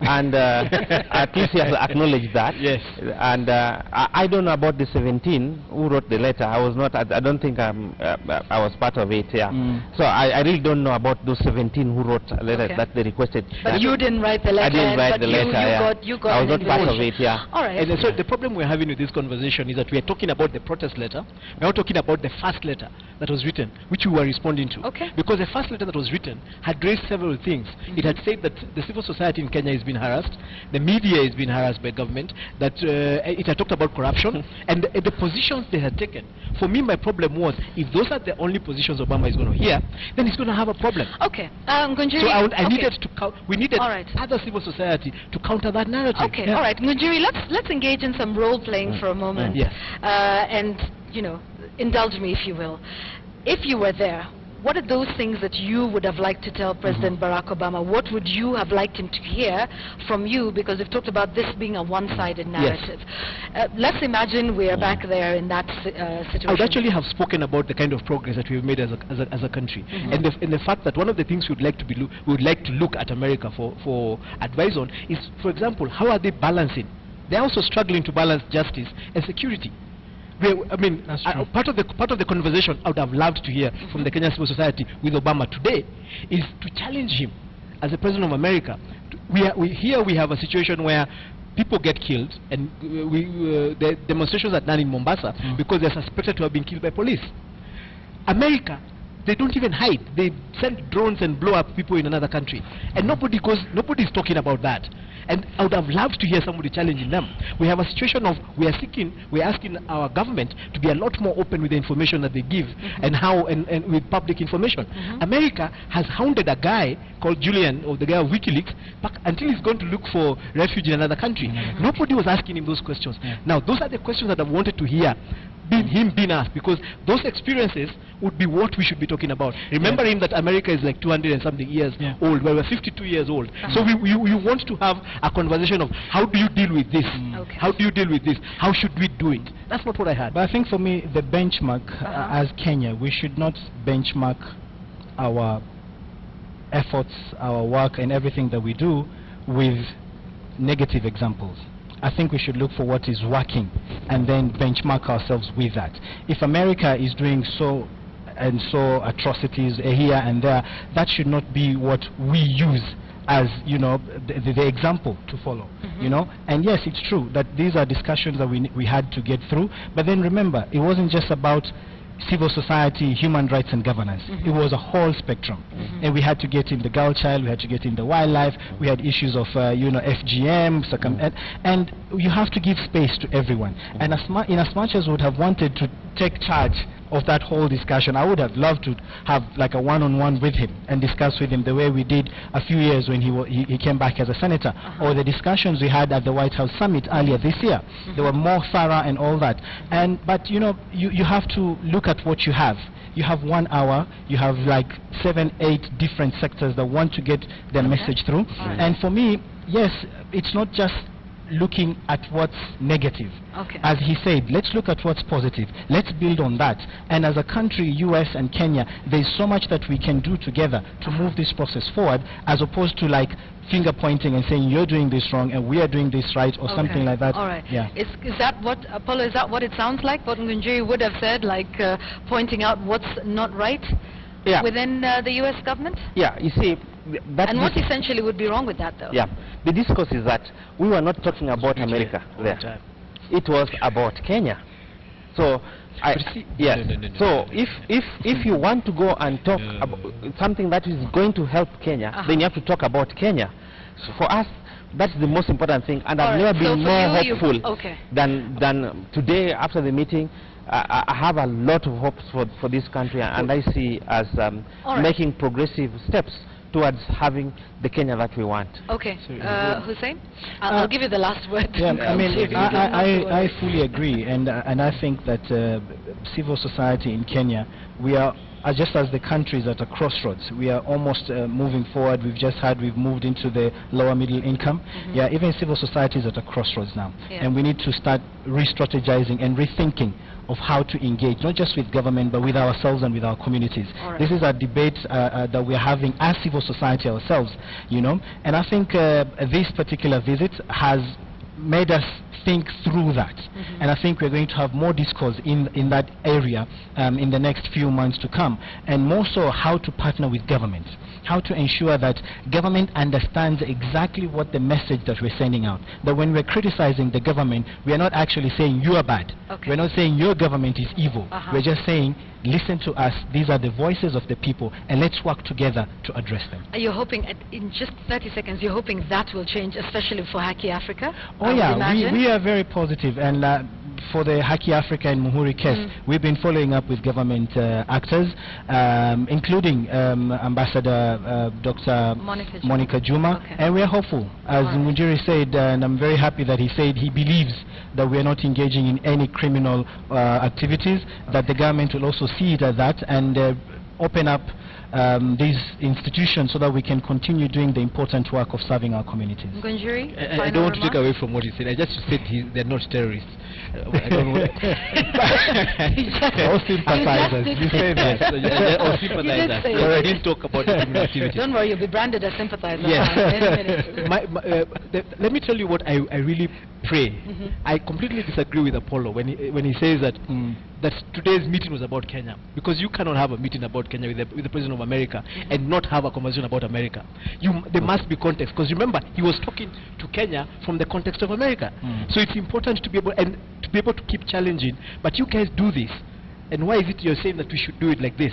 Speaker 5: And at least he has acknowledged that.
Speaker 3: Yes.
Speaker 5: And I don't know about the 17 who wrote the letter. I was not. I don't think I was part of it. Yeah. So I really don't know about those 17 who wrote a letter that they requested.
Speaker 2: But you didn't write the letter.
Speaker 5: I didn't write the letter.
Speaker 2: You got
Speaker 5: I was not part of it. Yeah.
Speaker 2: All right.
Speaker 3: And so the problem we're having with this conversation is that we are talking about the protest letter. We're not talking about the first letter that was written, which we were responding to.
Speaker 2: Okay.
Speaker 3: Because the first letter that was written had raised several things. It had said that the civil society in Kenya is being harassed, the media is being harassed by government, that it had talked about corruption, and the positions they had taken. For me, my problem was, if those are the only positions Obama is going to hear, then he's going to have a problem.
Speaker 2: Okay.
Speaker 3: So I needed to, we needed other civil society to counter that narrative.
Speaker 2: Okay, all right. Ngunjiri, let's engage in some role-playing for a moment.
Speaker 3: Yes.
Speaker 2: And, you know, indulge me if you will. If you were there, what are those things that you would have liked to tell President Barack Obama? What would you have liked him to hear from you? Because we've talked about this being a one-sided narrative. Yes. Let's imagine we are back there in that situation.
Speaker 3: I would actually have spoken about the kind of progress that we've made as a country, and the fact that one of the things we would like to look at America for advice on is, for example, how are they balancing? They're also struggling to balance justice and security. I mean, part of the conversation I would have loved to hear from the Kenyan civil society with Obama today is to challenge him as the President of America. Here we have a situation where people get killed, and the demonstrations are done in Mombasa because they're suspected to have been killed by police. America, they don't even hide. They send drones and blow up people in another country, and nobody's talking about that. And I would have loved to hear somebody challenging them. We have a situation of we're asking our government to be a lot more open with the information that they give and with public information. America has hounded a guy called Julian, or the guy of WikiLeaks, back until he's going to look for refuge in another country. Nobody was asking him those questions. Now, those are the questions that I wanted to hear him being asked, because those experiences would be what we should be talking about. Remembering that America is like 200 and something years old, where we're 52 years old. So we want to have a conversation of how do you deal with this? How do you deal with this? How should we do it? That's not what I had.
Speaker 1: But I think for me, the benchmark as Kenya, we should not benchmark our efforts, our work, and everything that we do with negative examples. I think we should look for what is working and then benchmark ourselves with that. If America is doing so and so atrocities here and there, that should not be what we use as, you know, the example to follow, you know. And yes, it's true that these are discussions that we had to get through, but then remember, it wasn't just about civil society, human rights and governance. It was a whole spectrum. And we had to get in the girl child, we had to get in the wildlife, we had issues of, you know, FGM, and you have to give space to everyone. And in as much as we would have wanted to take charge of that whole discussion, I would have loved to have like a one-on-one with him and discuss with him the way we did a few years when he came back as a senator, or the discussions we had at the White House summit earlier this year. They were more thorough and all that. But you know, you have to look at what you have. You have 1 hour, you have like 7, 8 different sectors that want to get their message through. And for me, yes, it's not just looking at what's negative. As he said, let's look at what's positive. Let's build on that. And as a country, US and Kenya, there's so much that we can do together to move this process forward, as opposed to like finger pointing and saying you're doing this wrong and we are doing this right, or something like that.
Speaker 2: All right.
Speaker 1: Yeah.
Speaker 2: Is that what, Apollo, is that what it sounds like? What Ngunjiri would have said, like pointing out what's not right within the US government?
Speaker 5: Yeah, you see,
Speaker 2: and what essentially would be wrong with that, though?
Speaker 5: Yeah, the discourse is that we were not talking about America there. It was about Kenya. So, so if you want to go and talk about something that is going to help Kenya, then you have to talk about Kenya. So for us, that's the most important thing, and I've never been more hopeful than today after the meeting. I have a lot of hopes for this country, and I see as making progressive steps towards having the Kenya that we want.
Speaker 2: Hussein, I'll give you the last word.
Speaker 1: Yeah, I mean, I fully agree, and I think that civil society in Kenya, we are just as the country is at a crossroads. We are almost moving forward. We've moved into the lower middle income. Yeah, even civil society is at a crossroads now, and we need to start re-strategizing and rethinking of how to engage, not just with government, but with ourselves and with our communities. This is a debate that we're having as civil society ourselves, you know. And I think this particular visit has made us think through that. And I think we're going to have more discourse in that area in the next few months to come, and more so how to partner with government, how to ensure that government understands exactly what the message that we're sending out, that when we're criticizing the government, we are not actually saying you are bad. We're not saying your government is evil. We're just saying, listen to us, these are the voices of the people, and let's work together to address them.
Speaker 2: Are you hoping, in just 30 seconds, you're hoping that will change, especially for Haki Africa?
Speaker 1: Oh yeah, we are very positive, and for the Haki Africa and Muhuri case, we've been following up with government actors, including Ambassador Dr. Monica Juma, and we are hopeful. As Ngunjiri said, and I'm very happy that he said he believes that we are not engaging in any criminal activities, that the government will also see it as that and open up these institutions so that we can continue doing the important work of serving our communities.
Speaker 2: Ngunjiri,
Speaker 3: I don't want to take away from what he said. I just said they're not terrorists. I don't know.
Speaker 1: All sympathizers. You say that.
Speaker 3: All sympathizers. So I didn't talk about criminal activity.
Speaker 2: Don't worry, you'll be branded as sympathizer.
Speaker 3: Yes. Let me tell you what I really pray. I completely disagree with Apollo when he says that that today's meeting was about Kenya, because you cannot have a meeting about Kenya with the President of America and not have a conversation about America. There must be context, because remember, he was talking to Kenya from the context of America. So it's important to be able to keep challenging. But you guys do this. And why is it you're saying that we should do it like this?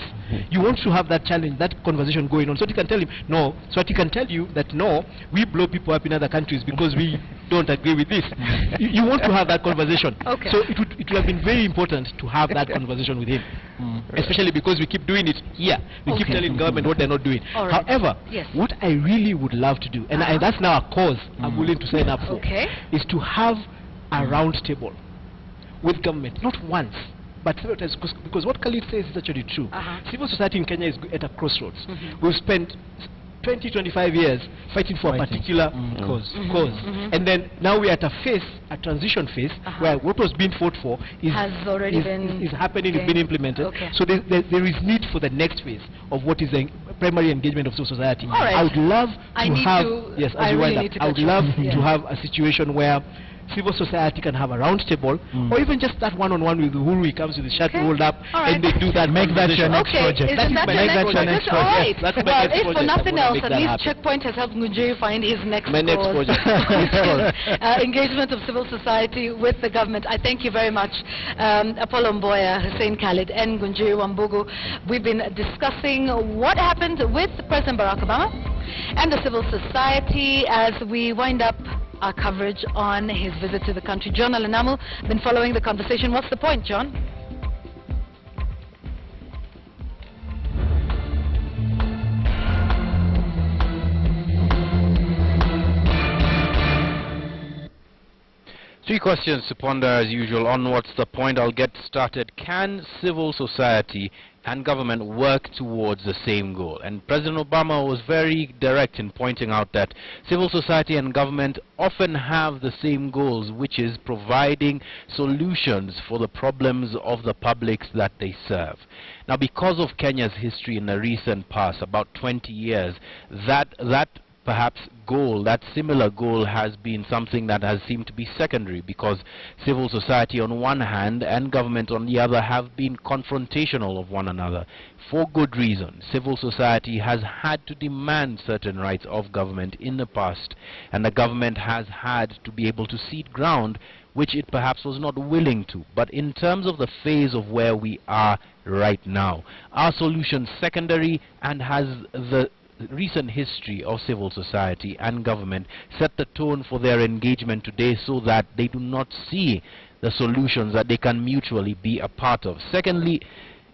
Speaker 3: You want to have that challenge, that conversation going on, so that you can tell him, no, so that he can tell you that, no, we blow people up in other countries because we don't agree with this. You want to have that conversation. So it would have been very important to have that conversation with him, especially because we keep doing it here. We keep telling government what they're not doing. However, what I really would love to do, and that's now a cause I'm willing to sign up for, is to have a round table with government, not once, but several times, because what Khalid says is actually true. Civil society in Kenya is at a crossroads. We've spent 20-25 years fighting for a particular cause. And then now we're at a transition phase, where what was being fought for is happening, is being implemented. So there is need for the next phase of what is the primary engagement of civil society. I would love to have a situation where civil society can have a round table, or even just that one-on-one with Uhuru. He comes with the shirt rolled up, and they do that.
Speaker 1: Make that your next project.
Speaker 2: That is my next project. All right. Well, if for nothing else, at least Checkpoint has helped Ngunjiri find his next project. Engagement of civil society with the government. I thank you very much, Apollo Mboya, Hussein Khalid, and Ngunjiri Wambugu. We've been discussing what happened with President Barack Obama and the civil society as we wind up our coverage on his visit to the country. John Alanamu, been following the conversation. What's the point, John?
Speaker 4: Three questions to ponder as usual on What's the Point. I'll get started. Can civil society and government work towards the same goal? And President Obama was very direct in pointing out that civil society and government often have the same goals, which is providing solutions for the problems of the publics that they serve. Now, because of Kenya's history in the recent past, about 20 years, that perhaps goal, that similar goal, has been something that has seemed to be secondary, because civil society on one hand and government on the other have been confrontational of one another for good reason. Civil society has had to demand certain rights of government in the past, and the government has had to be able to cede ground which it perhaps was not willing to. But in terms of the phase of where we are right now, are solutions secondary, and has the recent history of civil society and government set the tone for their engagement today, so that they do not see the solutions that they can mutually be a part of? Secondly,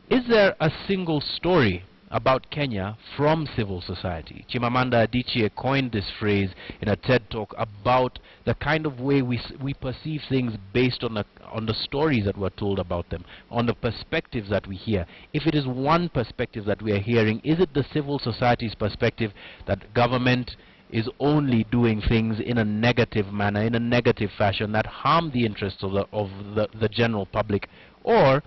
Speaker 4: is there a single story about Kenya from civil society? Chimamanda Adichie coined this phrase in a TED talk about the kind of way we perceive things based on the stories that were told about them, on the perspectives that we hear. If it is one perspective that we are hearing, is it the civil society's perspective that government is only doing things in a negative manner, in a negative fashion, that harm the interests of the general public? Or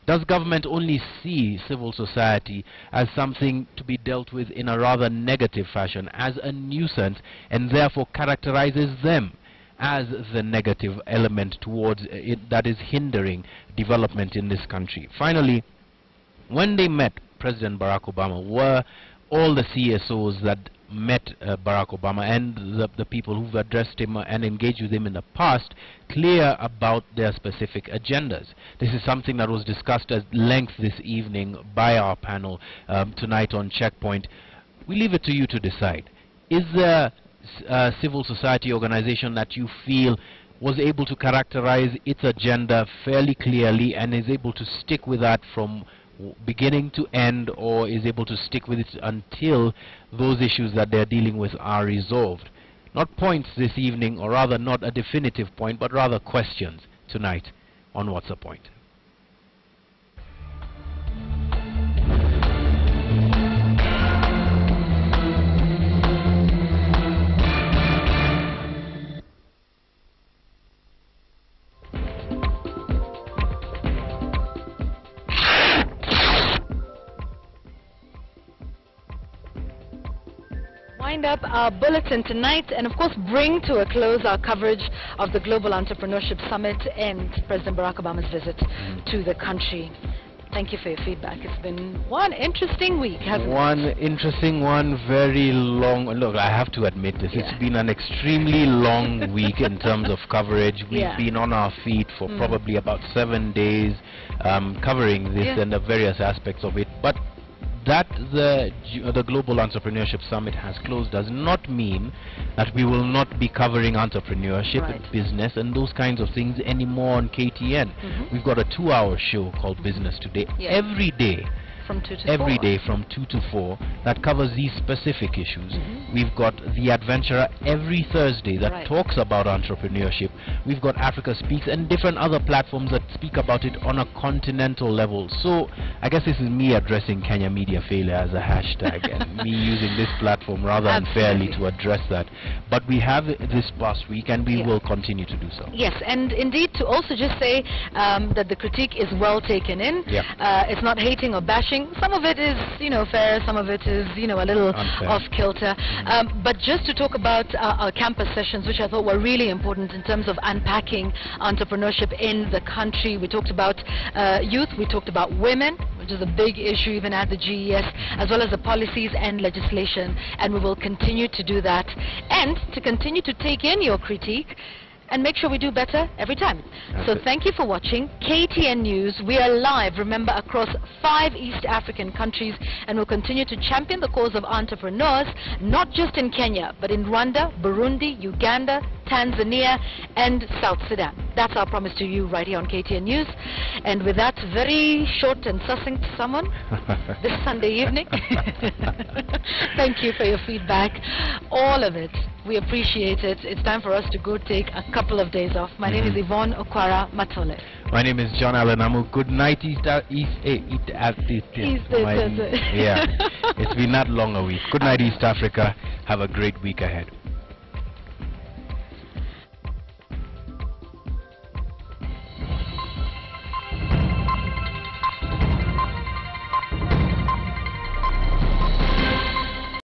Speaker 4: does government only see civil society as something to be dealt with in a rather negative fashion, as a nuisance, and therefore characterizes them as the negative element towards it that is hindering development in this country? Finally, when they met President Barack Obama, were all the CSOs that met Barack Obama and the people who've addressed him and engaged with him in the past clear about their specific agendas? This is something that was discussed at length this evening by our panel tonight on Checkpoint. We leave it to you to decide. Is there a civil society organization that you feel was able to characterize its agenda fairly clearly and is able to stick with that from beginning to end, or is able to stick with it until those issues that they're dealing with are resolved? Not points this evening, or rather not a definitive point, but rather questions tonight on What's the Point.
Speaker 2: Wind up our bulletin tonight, and of course bring to a close our coverage of the Global Entrepreneurship Summit and President Barack Obama's visit to the country. Thank you for your feedback. It's been one interesting week, hasn't it?
Speaker 4: One interesting one, very long. Look, I have to admit this. It's been an extremely long week in terms of coverage. We've been on our feet for probably about 7 days covering this and the various aspects of it. But that the Global Entrepreneurship Summit has closed does not mean that we will not be covering entrepreneurship and business and those kinds of things anymore on KTN. We've got a 2-hour show called Business Today. Every day
Speaker 2: from 2 to 4.
Speaker 6: Every day from 2 to 4 that covers these specific issues. We've got The Adventurer every Thursday that talks about entrepreneurship. We've got Africa Speaks and different other platforms that speak about it on a continental level. So I guess this is me addressing Kenya media failure as a hashtag and me using this platform rather unfairly to address that. But we have this past week and we will continue to do so.
Speaker 2: Yes, and indeed to also just say that the critique is well taken in. It's not hating or bashing. Some of it is, fair. Some of it is, a little off kilter. But just to talk about our campus sessions, which I thought were really important in terms of unpacking entrepreneurship in the country. We talked about youth. We talked about women, which is a big issue even at the GES, as well as the policies and legislation. And we will continue to do that. And to continue to take in your critique and make sure we do better every time. So thank you for watching KTN News. We are live, remember, across 5 East African countries, and we'll continue to champion the cause of entrepreneurs, not just in Kenya, but in Rwanda, Burundi, Uganda, Tanzania, and South Sudan. That's our promise to you right here on KTN News. And with that very short and succinct summon this Sunday evening, thank you for your feedback, all of it. We appreciate it. It's time for us to go take a couple of days off. My name is Yvonne Okwara Matole.
Speaker 6: My name is John Allen Amu. Good night, East
Speaker 2: Yeah,
Speaker 6: it's been that long a week. Good night, East Africa. Have a great week ahead.